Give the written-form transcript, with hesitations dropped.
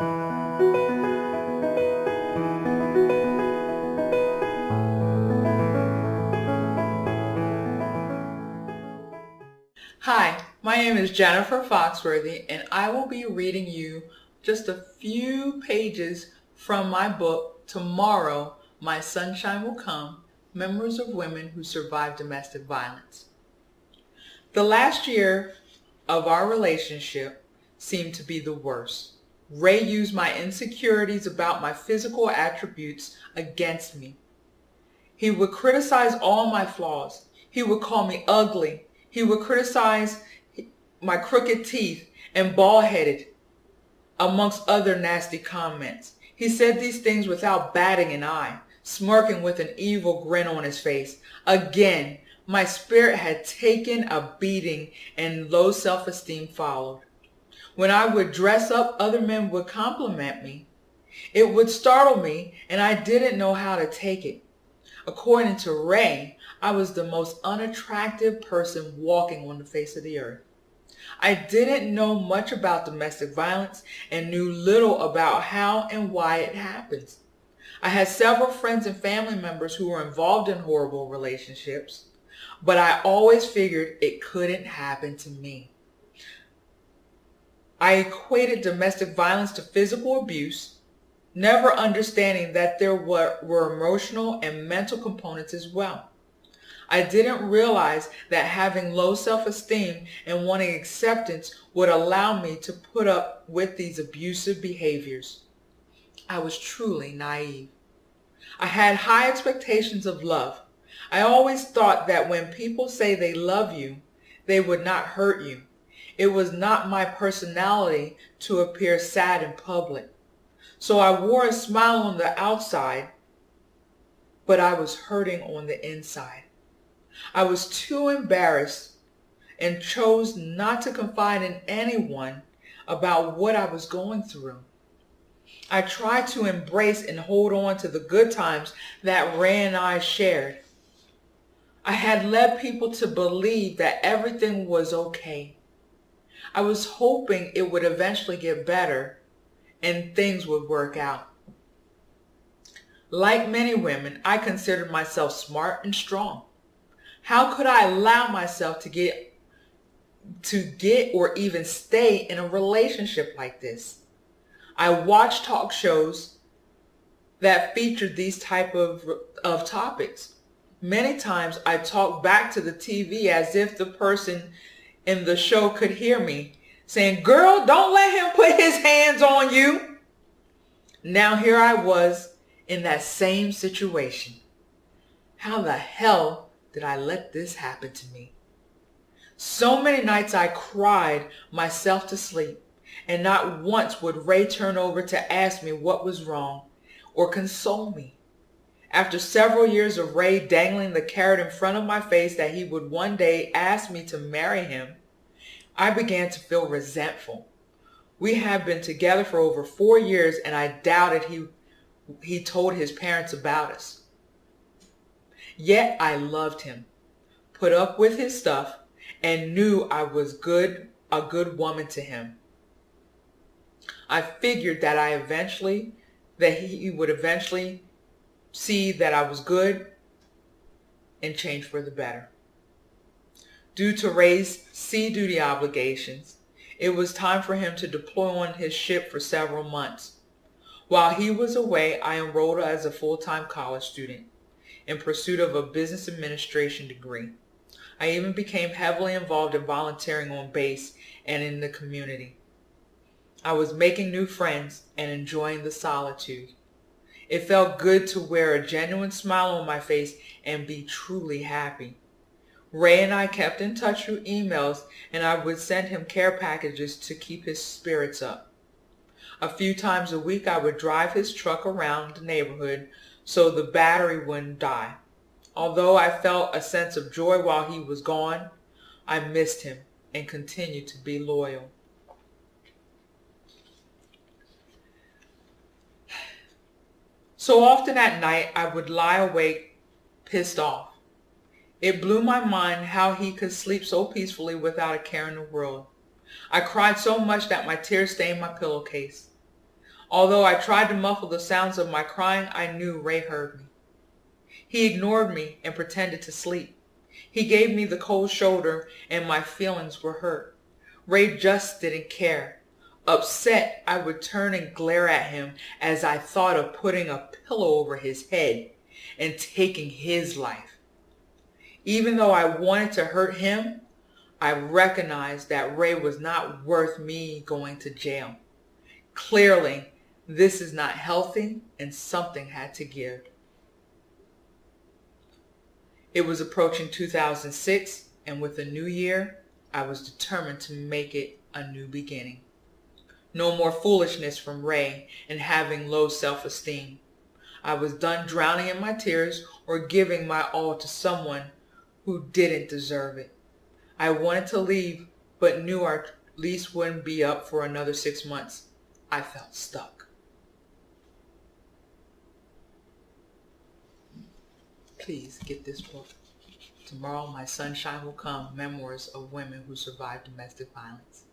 Hi, my name is Jennifer Foxworthy, and I will be reading you just a few pages from my book, Tomorrow, My Sunshine Will Come, Memoirs of Women Who Survived Domestic Violence. The last year of our relationship seemed to be the worst. Ray used my insecurities about my physical attributes against me. He would criticize all my flaws. He would call me ugly. He would criticize my crooked teeth and bald-headed, amongst other nasty comments. He said these things without batting an eye, smirking with an evil grin on his face. Again, my spirit had taken a beating and low self-esteem followed. When I would dress up, other men would compliment me. It would startle me, and I didn't know how to take it. According to Ray, I was the most unattractive person walking on the face of the earth. I didn't know much about domestic violence and knew little about how and why it happens. I had several friends and family members who were involved in horrible relationships, but I always figured it couldn't happen to me. I equated domestic violence to physical abuse, never understanding that there were emotional and mental components as well. I didn't realize that having low self-esteem and wanting acceptance would allow me to put up with these abusive behaviors. I was truly naive. I had high expectations of love. I always thought that when people say they love you, they would not hurt you. It was not my personality to appear sad in public. So I wore a smile on the outside, but I was hurting on the inside. I was too embarrassed and chose not to confide in anyone about what I was going through. I tried to embrace and hold on to the good times that Ray and I shared. I had led people to believe that everything was okay. I was hoping it would eventually get better and things would work out. Like many women, I considered myself smart and strong. How could I allow myself to get or even stay in a relationship like this? I watched talk shows that featured these type of topics. Many times I talked back to the TV as if the person in the show could hear me, saying, "Girl, don't let him put his hands on you." Now here I was in that same situation. How the hell did I let this happen to me? So many nights I cried myself to sleep, and not once would Ray turn over to ask me what was wrong or console me. After several years of Ray dangling the carrot in front of my face that he would one day ask me to marry him, I began to feel resentful. We had been together for over 4 years, and I doubted he told his parents about us. Yet I loved him, put up with his stuff, and knew I was a good woman to him. I figured that he would eventually see that I was good and change for the better. Due to Ray's sea duty obligations, it was time for him to deploy on his ship for several months. While he was away, I enrolled as a full-time college student in pursuit of a business administration degree. I even became heavily involved in volunteering on base and in the community. I was making new friends and enjoying the solitude. It felt good to wear a genuine smile on my face and be truly happy. Ray and I kept in touch through emails, and I would send him care packages to keep his spirits up. A few times a week I would drive his truck around the neighborhood so the battery wouldn't die. Although I felt a sense of joy while he was gone, I missed him and continued to be loyal. So often at night I would lie awake, pissed off. It blew my mind how he could sleep so peacefully without a care in the world. I cried so much that my tears stained my pillowcase. Although I tried to muffle the sounds of my crying, I knew Ray heard me. He ignored me and pretended to sleep. He gave me the cold shoulder and my feelings were hurt. Ray just didn't care. Upset, I would turn and glare at him as I thought of putting a pillow over his head and taking his life. Even though I wanted to hurt him, I recognized that Ray was not worth me going to jail. Clearly, this is not healthy and something had to give. It was approaching 2006, and with the new year, I was determined to make it a new beginning. No more foolishness from Ray and having low self-esteem. I was done drowning in my tears or giving my all to someone who didn't deserve it. I wanted to leave, but knew our lease wouldn't be up for another 6 months. I felt stuck. Please get this book. Tomorrow My Sunshine Will Come, Memoirs of Women Who Survived Domestic Violence.